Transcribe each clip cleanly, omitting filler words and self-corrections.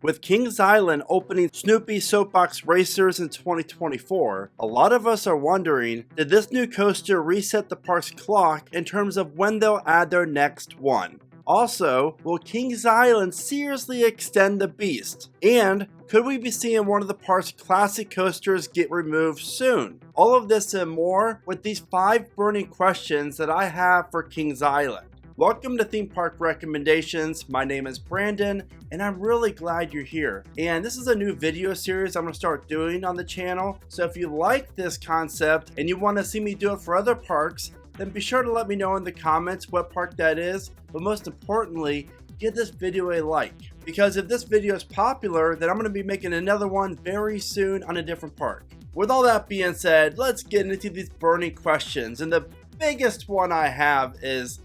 With Kings Island opening Snoopy Soapbox Racers in 2024, a lot of us are wondering, did this new coaster reset the park's clock in terms of when they'll add their next one? Also, will Kings Island seriously extend the Beast? And could we be seeing one of the park's classic coasters get removed soon? All of this and more with these 5 burning questions that I have for Kings Island. Welcome to Theme Park Recommendations. My name is Brandon and I'm really glad you're here. And this is a new video series I'm going to start doing on the channel. So if you like this concept and you want to see me do it for other parks, then be sure to let me know in the comments what park that is. But most importantly, give this video a like. Because if this video is popular, then I'm going to be making another one very soon on a different park. With all that being said, let's get into these burning questions. And the biggest one I have is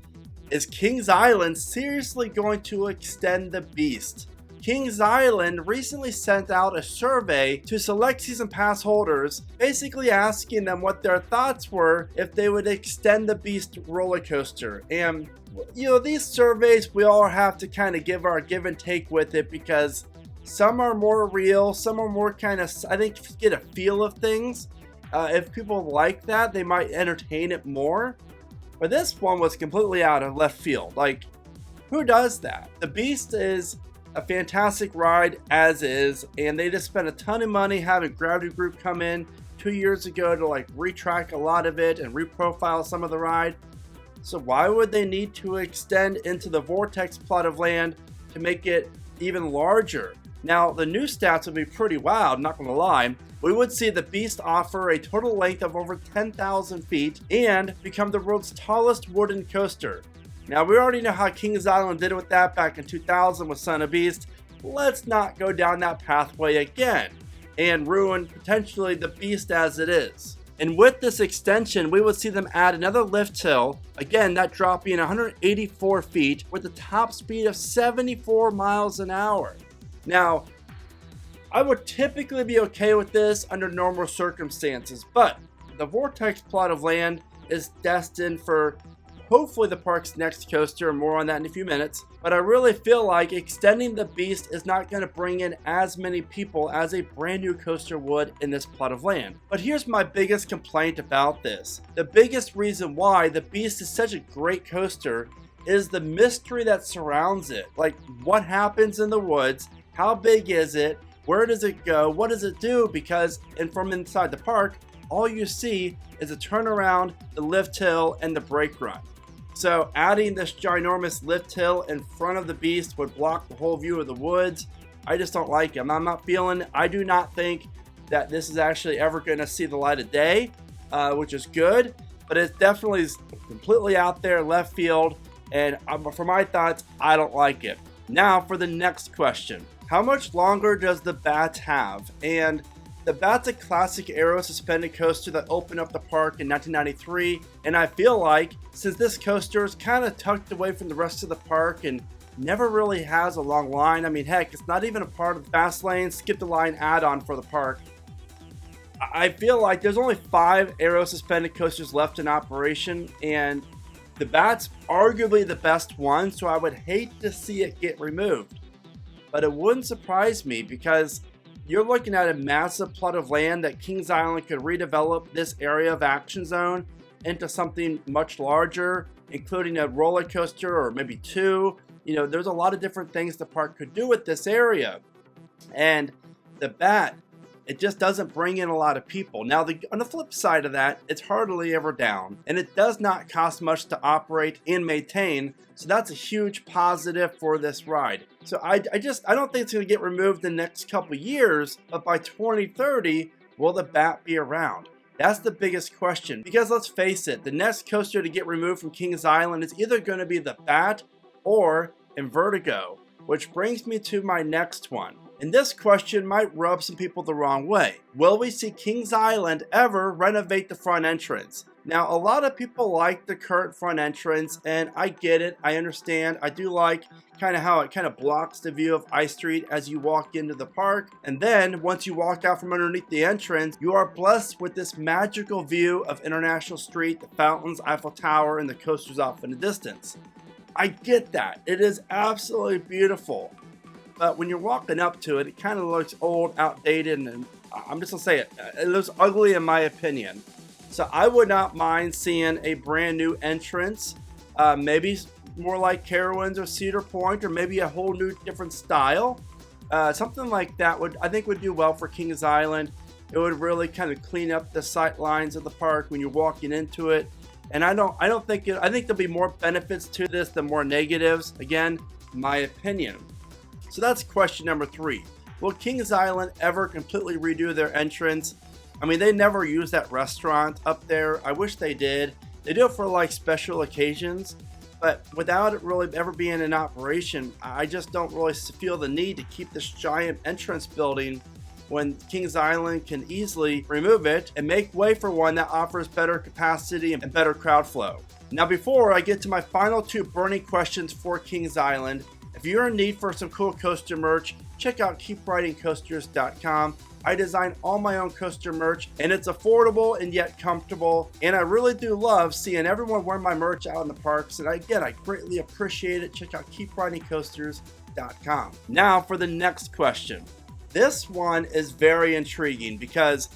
Kings Island seriously going to extend the Beast? Kings Island recently sent out a survey to select season pass holders, basically asking them what their thoughts were if they would extend the Beast roller coaster. And you know, these surveys, we all have to kind of give our give and take with it, because some are more real, some are more kind of, I think, get a feel of things. If people like that, they might entertain it more. But this one was completely out of left field. Like, who does that? The Beast is a fantastic ride as is, and they just spent a ton of money having Gravity Group come in 2 years ago to like retrack a lot of it and reprofile some of the ride. So why would they need to extend into the Vortex plot of land to make it even larger? Now, the new stats would be pretty wild, not gonna lie. We would see the Beast offer a total length of over 10,000 feet and become the world's tallest wooden coaster. Now, we already know how Kings Island did with that back in 2000 with Son of Beast. Let's not go down that pathway again and ruin potentially the Beast as it is. And with this extension, we would see them add another lift hill, again, that dropping 184 feet with a top speed of 74 miles an hour. Now, I would typically be okay with this under normal circumstances, but the Vortex plot of land is destined for hopefully the park's next coaster, and more on that in a few minutes. But I really feel like extending the Beast is not going to bring in as many people as a brand new coaster would in this plot of land. But here's my biggest complaint about this. The biggest reason why the Beast is such a great coaster is the mystery that surrounds it. Like, what happens in the woods? How big is it? Where does it go? What does it do? Because from inside the park, all you see is a turnaround, the lift hill, and the brake run. So adding this ginormous lift hill in front of the Beast would block the whole view of the woods. I just don't like it. I'm not feeling it. I do not think that this is actually ever going to see the light of day, which is good. But it definitely is completely out there, left field. And for my thoughts, I don't like it. Now for the next question. How much longer does the Bat have? And the Bat's a classic aero suspended coaster that opened up the park in 1993, and I feel like since this coaster is kind of tucked away from the rest of the park and never really has a long line, I mean, heck, it's not even a part of the fast lane, skip the line add-on for the park. I feel like there's only 5 aero suspended coasters left in operation, and the Bat's arguably the best one, so I would hate to see it get removed. But it wouldn't surprise me, because you're looking at a massive plot of land that Kings Island could redevelop this area of Action Zone into something much larger, including a roller coaster or maybe 2. You know, there's a lot of different things the park could do with this area. And the Bat, it just doesn't bring in a lot of people. Now, on the flip side of that, it's hardly ever down, and it does not cost much to operate and maintain, so that's a huge positive for this ride. So I don't think it's going to get removed in the next couple years, but by 2030, will the Bat be around? That's the biggest question, because let's face it, the next coaster to get removed from Kings Island is either going to be the Bat or Vertigo, which brings me to my next one. And this question might rub some people the wrong way. Will we see Kings Island ever renovate the front entrance? Now, a lot of people like the current front entrance, and I get it, I understand. I do like kind of how it kind of blocks the view of I Street as you walk into the park. And then once you walk out from underneath the entrance, you are blessed with this magical view of International Street, the fountains, Eiffel Tower, and the coasters off in the distance. I get that. It is absolutely beautiful. but when you're walking up to it, it kind of looks old, outdated, and I'm just gonna say it, it looks ugly in my opinion. So I would not mind seeing a brand new entrance, maybe more like Carowinds or Cedar Point, or maybe a whole new different style. Something like that I think would do well for Kings Island. It would really kind of clean up the sight lines of the park when you're walking into it. And I think there'll be more benefits to this than more negatives. Again, my opinion. So that's question number 3. Will Kings Island ever completely redo their entrance? I mean, they never use that restaurant up there. I wish they did. They do it for like special occasions, but without it really ever being in operation, I just don't really feel the need to keep this giant entrance building when Kings Island can easily remove it and make way for one that offers better capacity and better crowd flow. Now, before I get to my final 2 burning questions for Kings Island, if you're in need for some cool coaster merch, check out keepridingcoasters.com. I design all my own coaster merch, and it's affordable and yet comfortable, and I really do love seeing everyone wear my merch out in the parks, and I greatly appreciate it. Check out keepridingcoasters.com. Now for the next question. This one is very intriguing because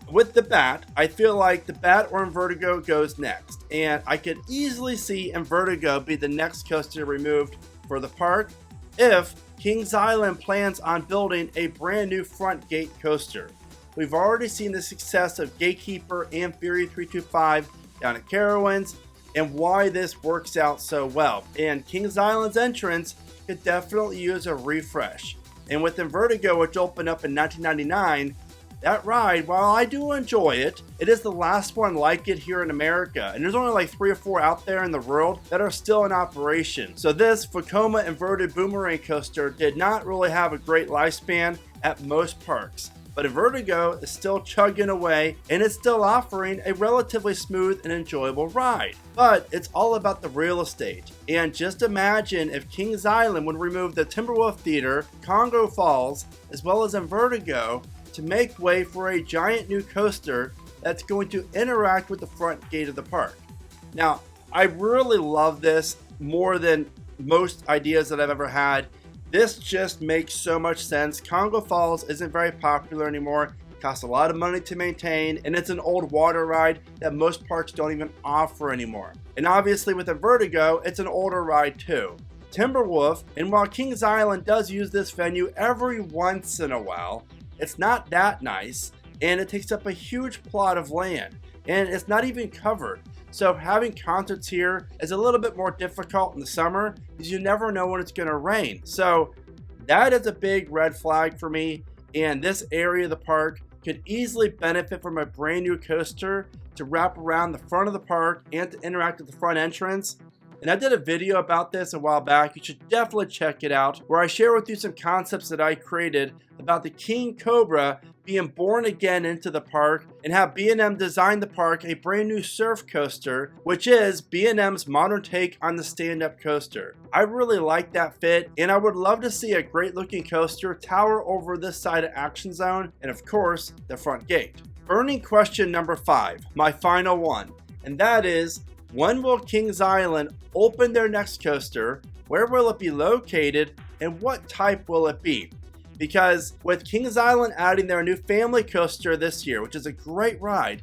with the Bat, I feel like the Bat or Invertigo goes next, and I could easily see Invertigo be the next coaster removed for the park if Kings Island plans on building a brand new front gate coaster. We've already seen the success of Gatekeeper and Fury 325 down at Carowinds and why this works out so well. And Kings Island's entrance could definitely use a refresh. And with Invertigo, which opened up in 1999, that ride, while I do enjoy it, it is the last one like it here in America. And there's only like 3 or 4 out there in the world that are still in operation. So this Vekoma inverted boomerang coaster did not really have a great lifespan at most parks. But Invertigo is still chugging away, and it's still offering a relatively smooth and enjoyable ride. But it's all about the real estate. And just imagine if Kings Island would remove the Timberwolf Theater, Congo Falls, as well as Invertigo to make way for a giant new coaster that's going to interact with the front gate of the park. Now, I really love this more than most ideas that I've ever had. This just makes so much sense. Congo Falls isn't very popular anymore. It costs a lot of money to maintain, and it's an old water ride that most parks don't even offer anymore. And obviously with Invertigo, it's an older ride too. Timberwolf, and while Kings Island does use this venue every once in a while, it's not that nice, and it takes up a huge plot of land, and it's not even covered. So having concerts here is a little bit more difficult in the summer because you never know when it's going to rain. So that is a big red flag for me, and this area of the park could easily benefit from a brand new coaster to wrap around the front of the park and to interact with the front entrance. And I did a video about this a while back. You should definitely check it out, where I share with you some concepts that I created about the King Cobra being born again into the park, and have B&M design the park a brand new surf coaster, which is B&M's modern take on the stand-up coaster. I really like that fit, and I would love to see a great looking coaster tower over this side of Action Zone, and of course, the front gate. Burning question number 5, my final one, and that is, when will Kings Island open their next coaster? Where will it be located? And what type will it be? Because with Kings Island adding their new family coaster this year, which is a great ride,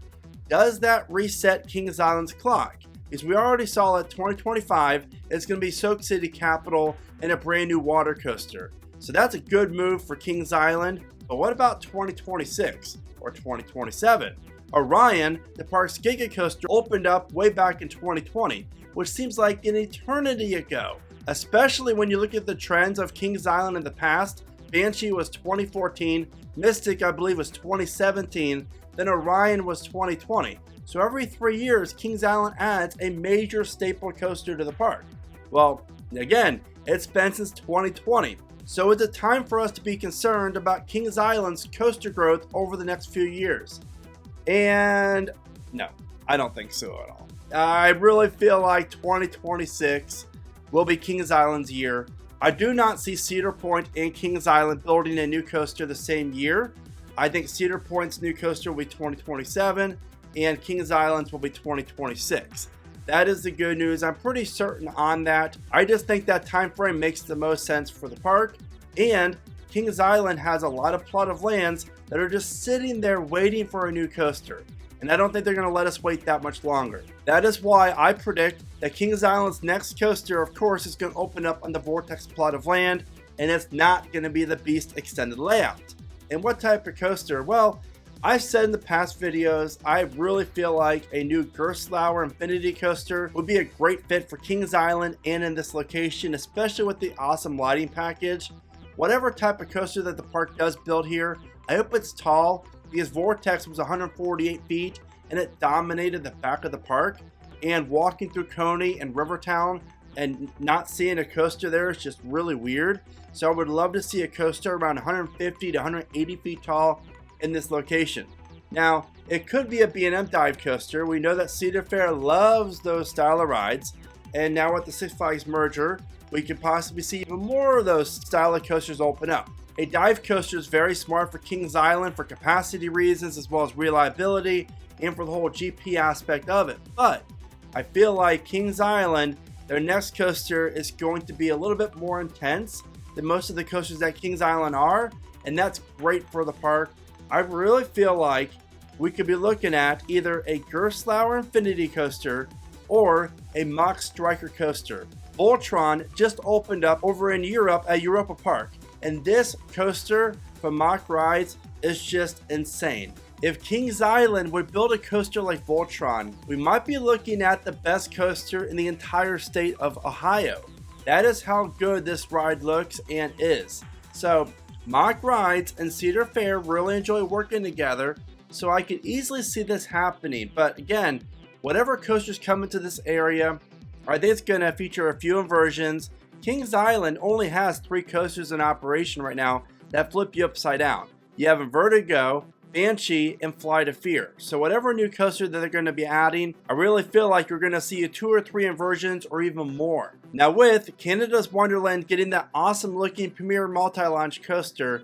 does that reset Kings Island's clock? Because we already saw that 2025 is going to be Soak City Capital and a brand new water coaster. So that's a good move for Kings Island. But what about 2026 or 2027? Orion, the park's Giga Coaster, opened up way back in 2020, which seems like an eternity ago. Especially when you look at the trends of Kings Island in the past. Banshee was 2014, Mystic I believe was 2017, then Orion was 2020. So every 3 years, Kings Island adds a major staple coaster to the park. Well, again, it's been since 2020. So is it time for us to be concerned about Kings Island's coaster growth over the next few years? And no, I don't think so at all. I really feel like 2026 will be Kings Island's year. I do not see Cedar Point and Kings Island building a new coaster the same year. I think Cedar Point's new coaster will be 2027 and Kings Island's will be 2026. That is the good news. I'm pretty certain on that. I just think that time frame makes the most sense for the park. And Kings Island has a lot of plot of lands that are just sitting there waiting for a new coaster. And I don't think they're going to let us wait that much longer. That is why I predict that Kings Island's next coaster, of course, is going to open up on the Vortex plot of land, and it's not going to be the Beast extended layout. And what type of coaster? Well, I've said in the past videos, I really feel like a new Gerstlauer Infinity coaster would be a great fit for Kings Island and in this location, especially with the awesome lighting package. Whatever type of coaster that the park does build here, I hope it's tall, because Vortex was 148 feet and it dominated the back of the park. And walking through Coney and Rivertown and not seeing a coaster there is just really weird. So I would love to see a coaster around 150 to 180 feet tall in this location. Now, it could be a B&M dive coaster. We know that Cedar Fair loves those style of rides. And now with the Six Flags merger, we could possibly see even more of those style of coasters open up. A dive coaster is very smart for Kings Island for capacity reasons as well as reliability and for the whole GP aspect of it. But I feel like Kings Island, their next coaster is going to be a little bit more intense than most of the coasters that Kings Island are, and that's great for the park. I really feel like we could be looking at either a Gerstlauer Infinity coaster or a Mach Striker coaster. Voltron just opened up over in Europe at Europa Park, and this coaster from Mach Rides is just insane. If Kings Island would build a coaster like Voltron, we might be looking at the best coaster in the entire state of Ohio. That is how good this ride looks and is. So Mach Rides and Cedar Fair really enjoy working together, so I could easily see this happening. But again, whatever coasters come into this area, I think it's going to feature a few inversions. Kings Island only has 3 coasters in operation right now that flip you upside down. You have Vertigo, Banshee, and Flight of Fear. So whatever new coaster that they're going to be adding, I really feel like you're going to see 2 or 3 inversions or even more. Now with Canada's Wonderland getting that awesome looking Premier multi-launch coaster,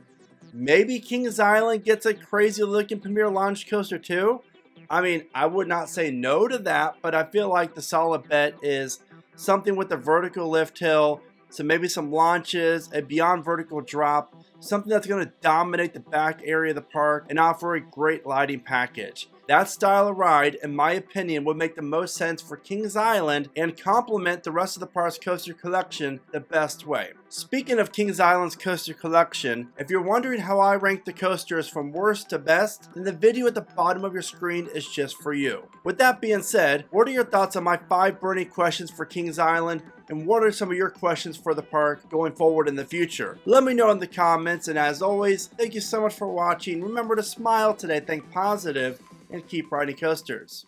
maybe Kings Island gets a crazy looking Premier launch coaster too. I mean, I would not say no to that, but I feel like the solid bet is something with the vertical lift hill, so maybe some launches, a beyond vertical drop, something that's going to dominate the back area of the park and offer a great lighting package. That style of ride, in my opinion, would make the most sense for Kings Island and complement the rest of the park's coaster collection the best way. Speaking of Kings Island's coaster collection, if you're wondering how I rank the coasters from worst to best, then the video at the bottom of your screen is just for you. With that being said, what are your thoughts on my 5 burning questions for Kings Island, and what are some of your questions for the park going forward in the future? Let me know in the comments, and as always, thank you so much for watching. Remember to smile today, think positive, and keep riding coasters.